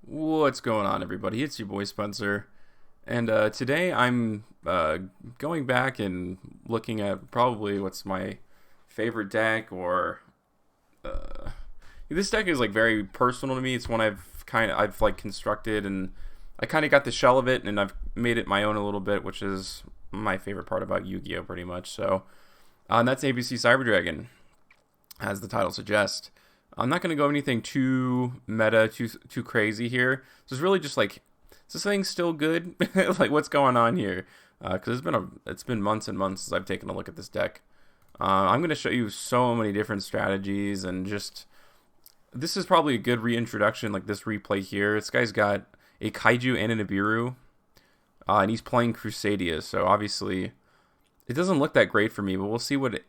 What's going on, everybody? It's your boy Spencer, and today I'm going back and looking at probably what's my favorite deck, or uh, this deck is like very personal to me. It's one I've like constructed, and I kind of got the shell of it, and I've made it my own a little bit, which is my favorite part about Yu-Gi-Oh, pretty much. So, and that's ABC Cyber Dragon, as the title suggests. I'm not going to go anything too meta, too crazy here. This is really just like, is this thing still good? Like, what's going on here? Because it's been months and months since I've taken a look at this deck. I'm going to show you so many different strategies, and just this is probably a good reintroduction. Like this replay here, this guy's got a Kaiju and a Nibiru, and he's playing Crusadia. So obviously, it doesn't look that great for me, but we'll see what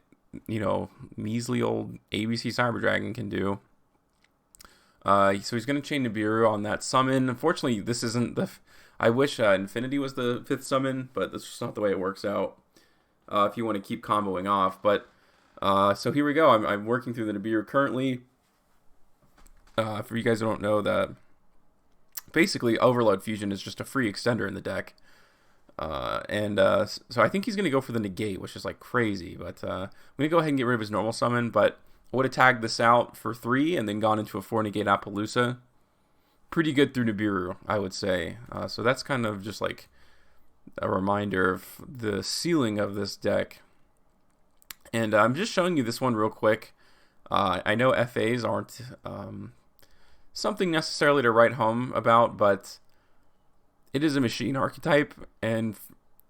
measly old ABC Cyber Dragon can do. So he's going to chain Nibiru on that summon. Unfortunately, this isn't the... I wish Infinity was the 5th summon, but that's just not the way it works out if you want to keep comboing off. But, so here we go. I'm working through the Nibiru currently. For you guys who don't know, that basically Overload Fusion is just a free extender in the deck. So I think he's going to go for the negate, which is like crazy. But I'm going to go ahead and get rid of his normal summon. But I would have tagged this out for 3 and then gone into a 4 negate Appaloosa. Pretty good through Nibiru, I would say. So that's kind of just like a reminder of the ceiling of this deck. And I'm just showing you this one real quick. I know FAs aren't something necessarily to write home about, but it is a machine archetype, and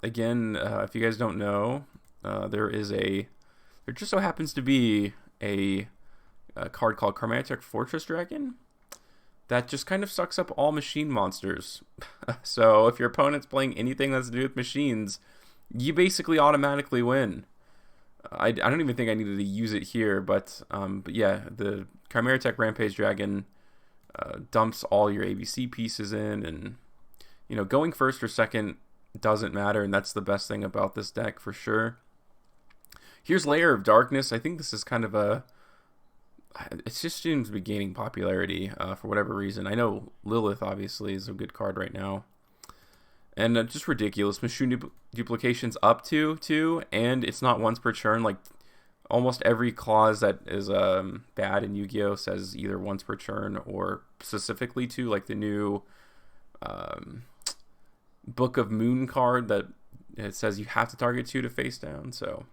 again, if you guys don't know, there just so happens to be a card called Chromatic Fortress Dragon that just kind of sucks up all machine monsters. So if your opponent's playing anything that's to do with machines, you basically automatically win. I don't even think I needed to use it here, but yeah, the Chimera Rampage Dragon dumps all your ABC pieces in, and going first or second doesn't matter, and that's the best thing about this deck for sure. Here's Layer of Darkness. I think this is kind of it just seems to be gaining popularity for whatever reason. I know Lilith obviously is a good card right now. And just ridiculous. Machine duplications up to 2, and it's not once per turn. Like almost every clause that is bad in Yu-Gi-Oh! Says either once per turn or specifically 2, like the new Book of Moon card that it says you have to target 2 to face down. So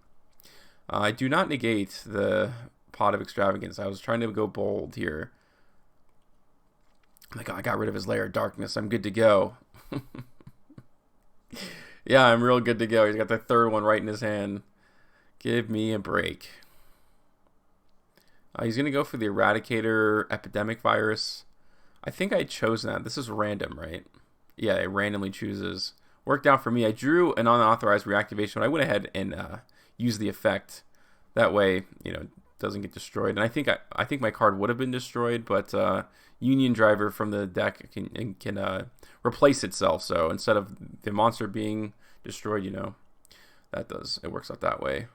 I do not negate the Pot of Extravagance. I was trying to go bold here. Oh my god, I got rid of his Layer of Darkness. I'm good to go. Yeah, I'm real good to go. He's got the 3rd one right in his hand. Give me a break. He's going to go for the Eradicator Epidemic Virus. I think I chose that. This is random, right? Yeah, it randomly chooses. Worked out for me. I drew an unauthorized reactivation. I went ahead and used the effect. That way, it doesn't get destroyed. And I think my card would have been destroyed, but Union Driver from the deck can replace itself. So instead of the monster being destroyed, it works out that way.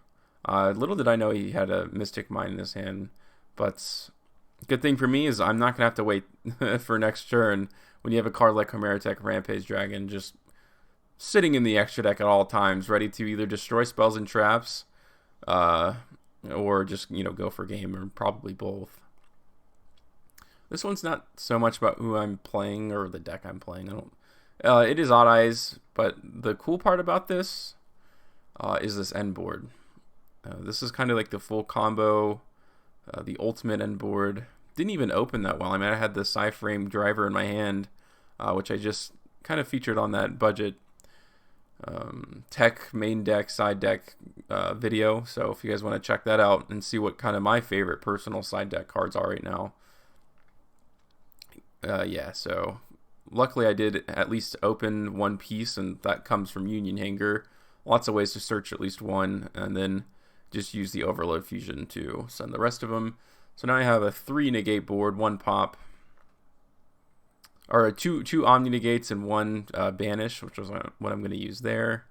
Little did I know he had a Mystic Mine in his hand, but good thing for me is I'm not going to have to wait for next turn when you have a card like Chimera Rampage Dragon just sitting in the extra deck at all times, ready to either destroy spells and traps, or just, go for game, or probably both. This one's not so much about who I'm playing or the deck I'm playing. It is Odd Eyes, but the cool part about this is this end board. This is kind of like the full combo, the ultimate end board. Didn't even open that well. I mean, I had the Psy-Frame driver in my hand, which I just kind of featured on that budget tech main deck, side deck video. So if you guys want to check that out and see what kind of my favorite personal side deck cards are right now. Yeah, so luckily I did at least open one piece, and that comes from Union Hanger. Lots of ways to search at least one, and then just use the Overload Fusion to send the rest of them. So now I have a 3 negate board, 1 pop, or two Omni Negates and 1 Banish, which was what I'm going to use there.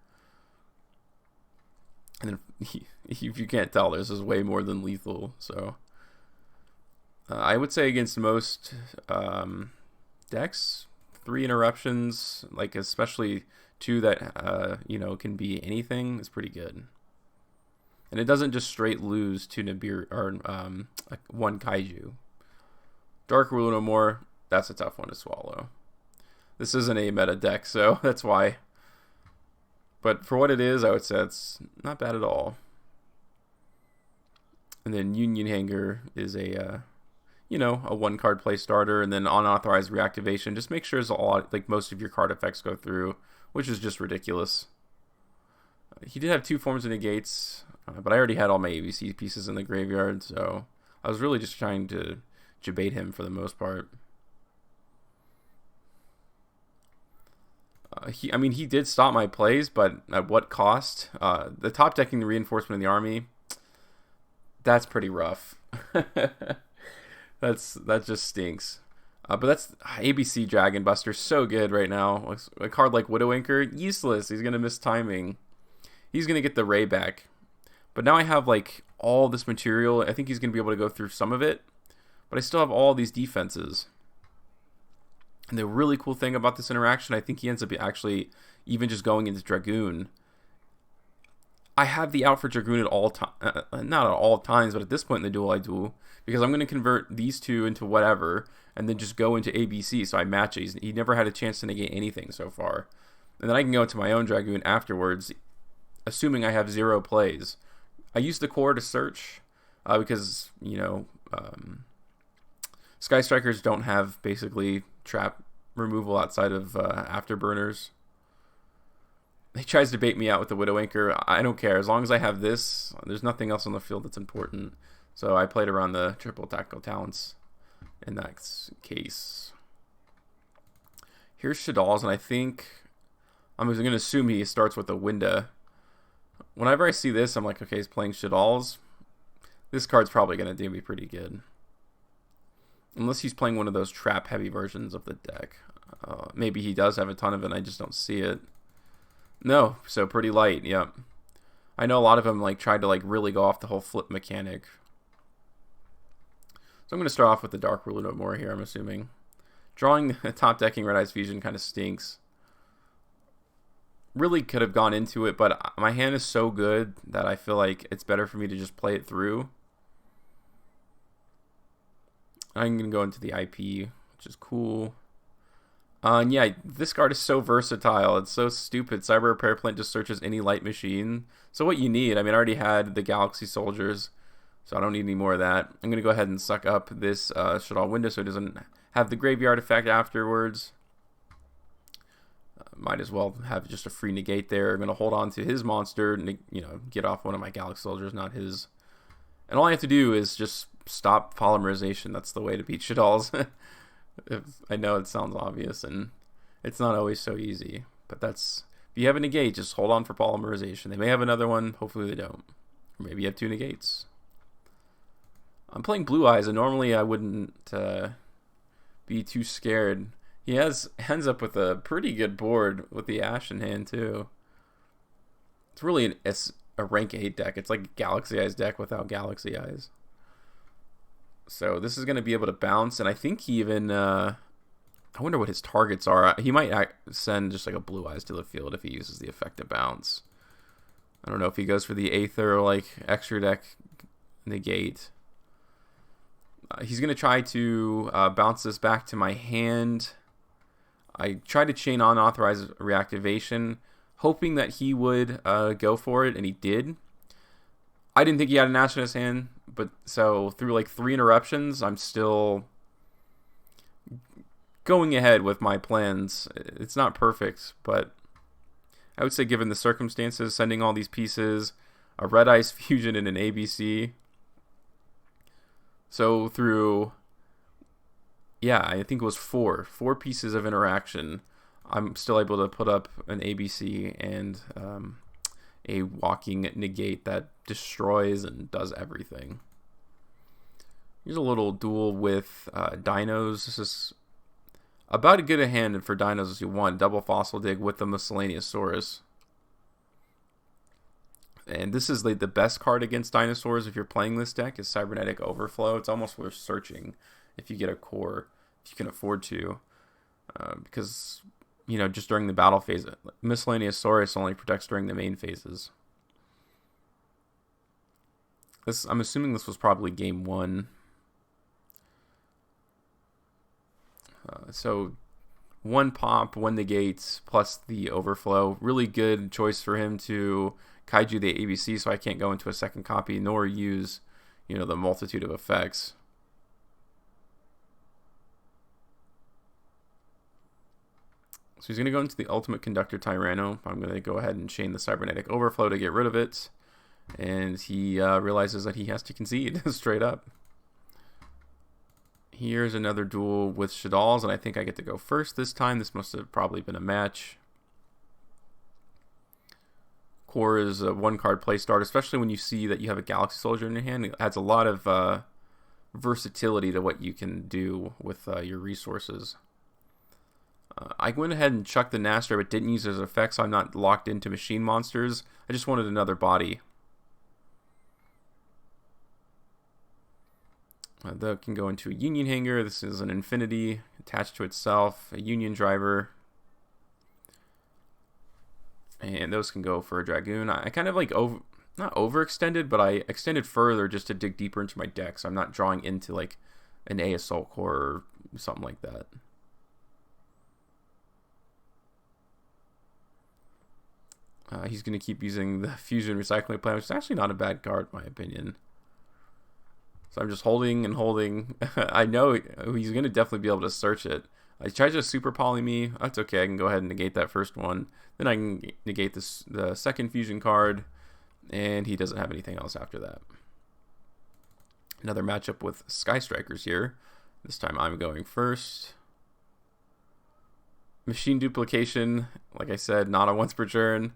And then, if you can't tell, this is way more than lethal. So I would say against most decks, 3 interruptions, like especially 2 that can be anything, is pretty good. And it doesn't just straight lose to Nibiru or 1 kaiju. Dark Rule No More, that's a tough one to swallow. This isn't a meta deck, so that's why. But for what it is, I would say it's not bad at all. And then Union Hanger is a 1-card play starter, and then unauthorized reactivation. Just make sure most of your card effects go through, which is just ridiculous. He did have 2 forms of negates, but I already had all my ABC pieces in the graveyard, so I was really just trying to debate him for the most part. He did stop my plays, but at what cost? The top decking the reinforcement in the army, that's pretty rough. That just stinks. But that's ABC Dragon Buster, so good right now. A card like Widow Anchor, useless. He's gonna miss timing. He's gonna get the Ray back. But now I have like all this material. I think he's gonna be able to go through some of it, but I still have all these defenses. And the really cool thing about this interaction, I think he ends up actually even just going into Dragoon. I have the out for Dragoon at all times, not at all times, but at this point in the duel I do, because I'm going to convert these 2 into whatever, and then just go into ABC, so I match it. He never had a chance to negate anything so far. And then I can go into my own Dragoon afterwards, assuming I have 0 plays. I use the core to search, because, Sky Strikers don't have basically trap removal outside of afterburners. He tries to bait me out with the Widow Anchor. I don't care. As long as I have this, there's nothing else on the field that's important. So I played around the triple tactical talents in that case. Here's Shaddoll's, and I think I'm going to assume he starts with a Winda. Whenever I see this, I'm like, okay, he's playing Shaddoll's. This card's probably going to do me pretty good. Unless he's playing one of those trap-heavy versions of the deck. Maybe he does have a ton of it, and I just don't see it. No, so pretty light, yep. I know a lot of them tried to really go off the whole flip mechanic. So I'm going to start off with the Dark Ruler no more here, I'm assuming. Drawing the top decking Red Eyes Fusion kind of stinks. Really could have gone into it, but my hand is so good that I feel like it's better for me to just play it through. I'm going to go into the IP, which is cool. And yeah, this card is so versatile. It's so stupid. Cyber Repair Plant just searches any light machine. So what you need, I already had the Galaxy Soldiers, so I don't need any more of that. I'm going to go ahead and suck up this Shaddoll window so it doesn't have the graveyard effect afterwards. Might as well have just a free negate there. I'm going to hold on to his monster and get off one of my Galaxy Soldiers, not his. And all I have to do is just stop polymerization. That's the way to beat Shaddolls. I know it sounds obvious, and it's not always so easy. But if you have a negate, just hold on for polymerization. They may have another one. Hopefully they don't. Or maybe you have 2 negates. I'm playing Blue Eyes, and normally I wouldn't be too scared. He ends up with a pretty good board with the Ash in hand, too. It's really a rank 8 deck. It's like a Galaxy Eyes deck without Galaxy Eyes. So this is going to be able to bounce, and I think he even, I wonder what his targets are. He might send just a Blue Eyes to the field if he uses the effect to bounce. I don't know if he goes for the Aether or extra deck negate. He's going to try to bounce this back to my hand. I tried to chain unauthorized reactivation, hoping that he would go for it, and he did. I didn't think he had an Ash in his hand, but so through 3 interruptions, I'm still going ahead with my plans. It's not perfect, but I would say given the circumstances, sending all these pieces, a Red Eyes Fusion and an ABC. So through, yeah, I think it was 4 pieces of interaction, I'm still able to put up an ABC and a walking negate that destroys and does everything. Here's a little duel with dinos. This is about as good a hand for dinos as you want. Double Fossil Dig with the Miscellaneousaurus. And this is the best card against dinosaurs if you're playing this deck is Cybernetic Overflow. It's almost worth searching if you get a core, if you can afford to. because, you know, just during the battle phase, Miscellaneous Saurus only protects during the main phases. I'm assuming this was probably game 1. So 1 pop, 1 negate, plus the overflow. Really good choice for him to kaiju the ABC, so I can't go into a second copy nor use, you know, the multitude of effects. So he's going to go into the Ultimate Conductor Tyranno. I'm going to go ahead and chain the Cybernetic Overflow to get rid of it. And he realizes that he has to concede straight up. Here's another duel with Shaddolls, and I think I get to go first this time. This must have probably been a match. Core is a 1-card play start, especially when you see that you have a Galaxy Soldier in your hand. It adds a lot of versatility to what you can do with your resources. I went ahead and chucked the Nastra, but didn't use his effect, so I'm not locked into machine monsters. I just wanted another body. That can go into a Union Hanger. This is an Infinity attached to itself, a Union Driver. And those can go for a Dragoon. I kind of like not overextended, but I extended further just to dig deeper into my deck, so I'm not drawing into like an A Assault Core or something like that. He's going to keep using the Fusion Recycling Plan, which is actually not a bad card in my opinion. So I'm just holding and holding. I know he's going to definitely be able to search it. He tries to super poly me. That's okay. I can go ahead and negate that first one. Then I can negate the second fusion card. And he doesn't have anything else after that. Another matchup with Sky Strikers here. This time I'm going first. Machine Duplication. Like I said, not a once per turn.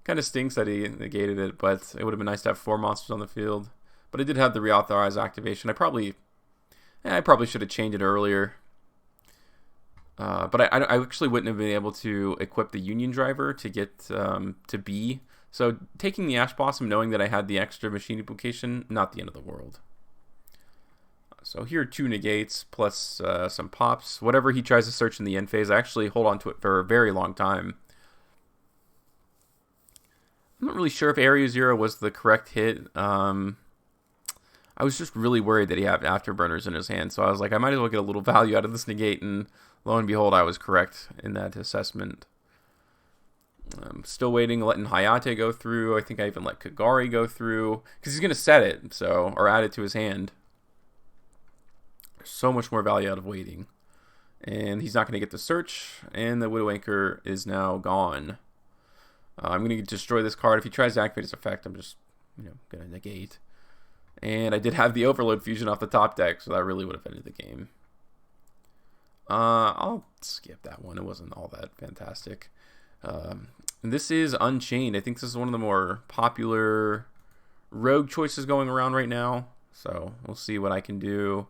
Kind of stinks that he negated it, but it would have been nice to have 4 monsters on the field. But I did have the reauthorize activation. I probably should have changed it earlier. But I actually wouldn't have been able to equip the Union Driver to get to B. So taking the Ash Blossom, knowing that I had the extra machine duplication, not the end of the world. So here are 2 negates plus some pops. Whatever he tries to search in the end phase, I actually hold on to it for a very long time. I'm not really sure if Area 0 was the correct hit. I was just really worried that he had Afterburners in his hand, so I was like, I might as well get a little value out of this negate, and lo and behold, I was correct in that assessment. I'm still waiting, letting Hayate go through. I think I even let Kagari go through, because he's going to set it, so, or add it to his hand. There's so much more value out of waiting. And he's not going to get the search, and the Widow Anchor is now gone. I'm going to destroy this card. If he tries to activate his effect, I'm just, going to negate. And I did have the Overload Fusion off the top deck, so that really would have ended the game. I'll skip that one. It wasn't all that fantastic. This is Unchained. I think this is one of the more popular rogue choices going around right now. So we'll see what I can do.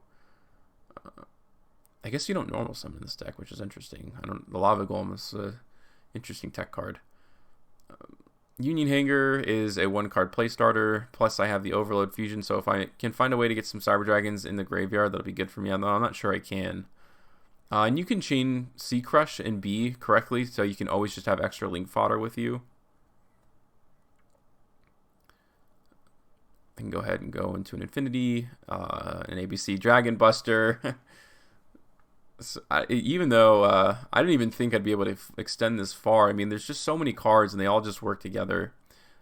I guess you don't normal summon this deck, which is interesting. The Lava Golem is an interesting tech card. Union Hanger is a 1-card play starter, plus I have the Overload Fusion, so if I can find a way to get some Cyber Dragons in the graveyard, that'll be good for me, although I'm not sure I can. And you can chain C Crush and B correctly, so you can always just have extra link fodder with you. I can go ahead and go into an Infinity, an ABC Dragon Buster. So even though I didn't even think I'd be able to extend this far, I mean, there's just so many cards and they all just work together.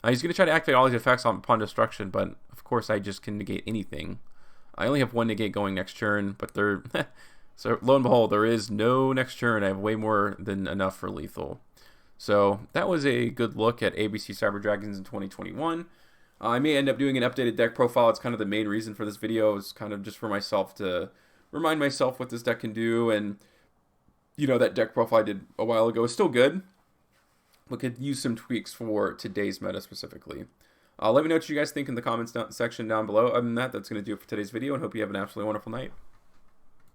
He's going to try to activate all these effects upon destruction, but of course I just can negate anything. I only have 1 negate going next turn, but so lo and behold, there is no next turn. I have way more than enough for lethal. So that was a good look at ABC Cyber Dragons in 2021. I may end up doing an updated deck profile. It's kind of the main reason for this video. It's kind of just for myself to remind myself what this deck can do, and that deck profile I did a while ago is still good, but could use some tweaks for today's meta specifically. Let me know what you guys think in the comments section down below. Other than that, that's going to do it for today's video, and hope you have an absolutely wonderful night.